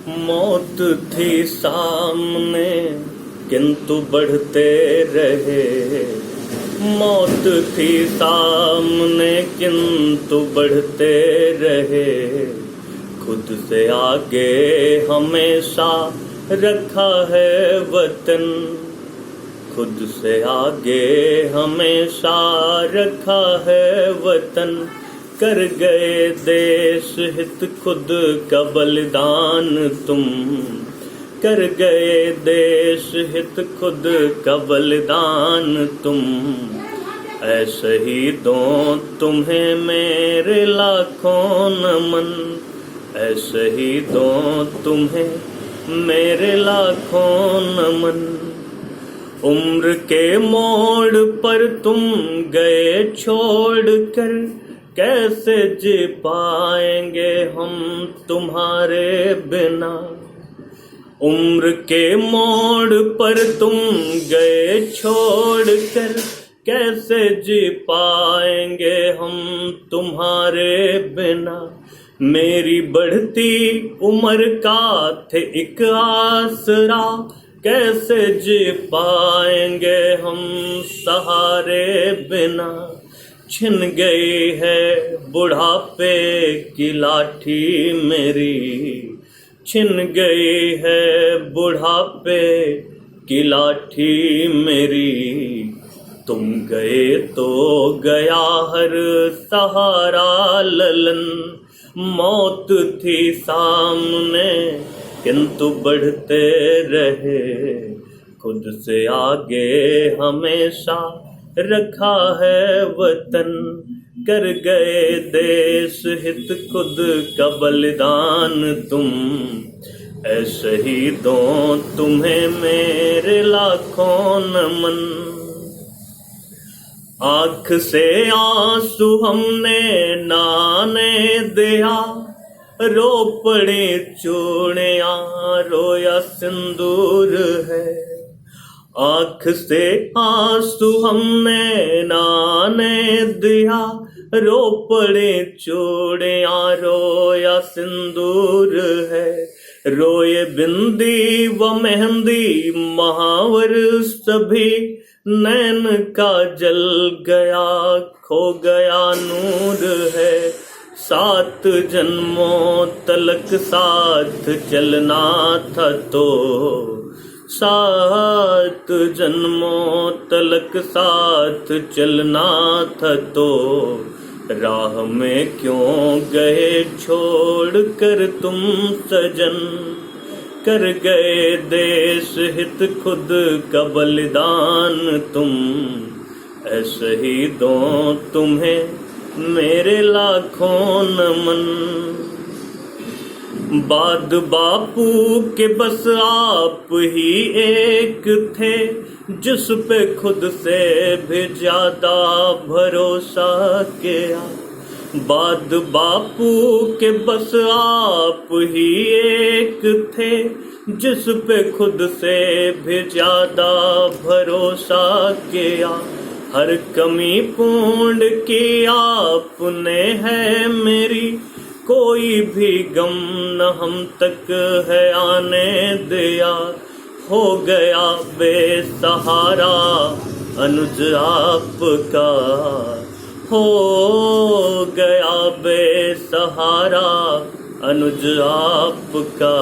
मौत थी सामने किंतु बढ़ते रहे। मौत थी सामने किंतु बढ़ते रहे। खुद से आगे हमेशा रखा है वतन। खुद से आगे हमेशा रखा है वतन। कर गए देश हित खुद का बलिदान तुम। कर गए देश हित खुद का बलिदान तुम। ऐ शहीदों तुम्हें मेरे लाखों नमन। ऐ शहीदों तुम्हें मेरे लाखों नमन। उम्र के मोड़ पर तुम गए छोड़कर, कैसे जी पाएंगे हम तुम्हारे बिना। उम्र के मोड़ पर तुम गए छोड़कर, कैसे जी पाएंगे हम तुम्हारे बिना। मेरी बढ़ती उम्र का थे एक आसरा, कैसे जी पाएंगे हम सहारे बिना। छिन गई है बुढ़ापे की लाठी मेरी। छिन गई है बुढ़ापे की लाठी मेरी। तुम गए तो गया हर सहारा ललन। मौत थी सामने किंतु बढ़ते रहे। खुद से आगे हमेशा रखा है वतन। कर गए देश हित खुद का बलिदान तुम। ऐ शहीदों तुम्हें मेरे लाखों नमन। आँख से आंसू हमने नाने दिया, रो पड़े चूड़ियां रोया सिंदूर है। आँख से आंसू हमने नाने दिया, रो पड़े चूड़ियां रोया सिंदूर है। रोए बिंदी व मेहंदी महावर सभी, नैन का जल गया खो गया नूर है। 7 जन्मों तलक साथ चलना था तो, 7 जन्मों तलक साथ चलना था तो, राह में क्यों गए छोड़ कर तुम सजन। कर गए देश हित खुद का बलिदान तुम। ऐ शहीदों तुम्हें मेरे लाखों नमन। बाद बापू के बस आप ही एक थे, जिस पे खुद से भी ज्यादा भरोसा किया। बाद बापू के बस आप ही एक थे, जिस पे खुद से भी ज्यादा भरोसा किया। हर कमी पूर्ण की आपने है मेरी, कोई भी गम न हम तक है आने दिया। हो गया बेसहारा अनुज आपका, हो गया बेसहारा अनुज आपका।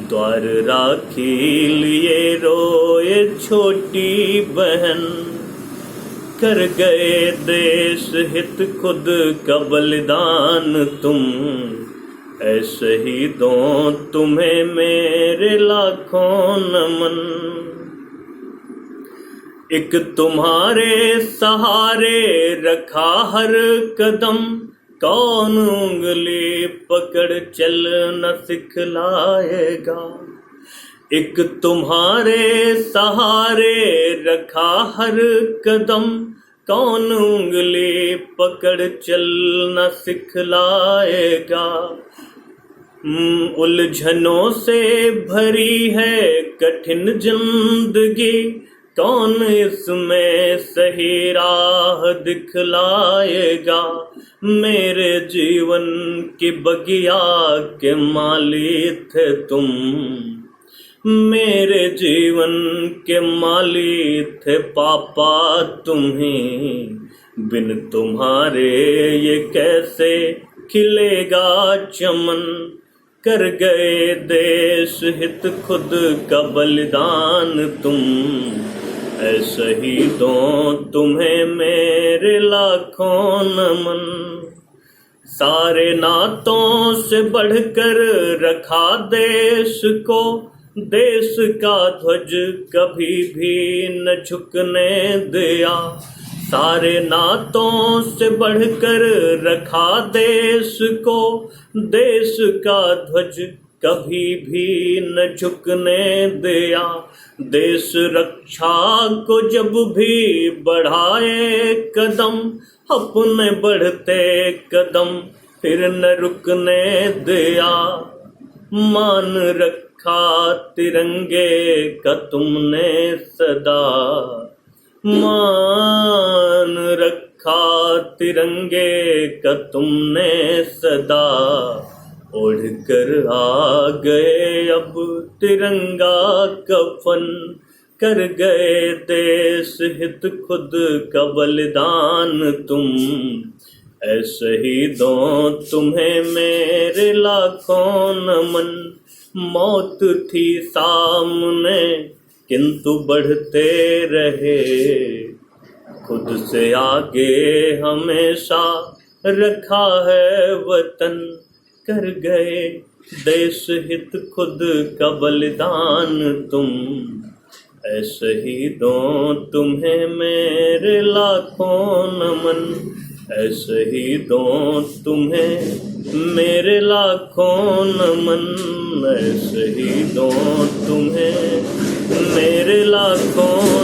द्वार राखी लिए रोए छोटी बहन। कर गए देश हित खुद का बलिदान तुम। ऐ शहीदों तुम्हें मेरे लाखों नमन। एक तुम्हारे सहारे रखा हर कदम, कौन उंगली पकड़ चल न सिखलाएगा। एक तुम्हारे सहारे रखा हर कदम, कौन उंगली पकड़ चल न सिखलाएगा। उलझनों से भरी है कठिन जिंदगी, कौन इसमें सही राह दिखलाएगा। मेरे जीवन की बगिया के माली थे तुम, मेरे जीवन के माली थे पापा तुम्हें। बिन तुम्हारे ये कैसे खिलेगा चमन। कर गए देश हित खुद का बलिदान तुम। ऐ शहीदों तुम्हें मेरे लाखों नमन। सारे नातों से बढ़कर रखा देश को, देश का ध्वज कभी भी न झुकने दिया। सारे नातों से बढ़कर रखा देश को, देश का ध्वज कभी भी न झुकने दिया। देश रक्षा को जब भी बढ़ाए कदम, अपने बढ़ते कदम फिर न रुकने दिया। मान रखा तिरंगे का तुमने सदा, मान रखा तिरंगे का तुमने सदा। ओढ़ कर आ गए अब तिरंगा कफन, कर गए देश हित खुद का बलिदान तुम। ऐ शहीदों तुम्हें मेरे लाखों नमन। मौत थी सामने किंतु बढ़ते रहे, खुद से आगे हमेशा रखा है वतन। कर गए देश हित खुद का बलिदान तुम। ऐ शहीदों तुम्हें मेरे लाखों नमन। ऐ शहीदों तुम्हें मेरे लाखों नमन। ऐ शहीदों तुम्हें मेरे लाखों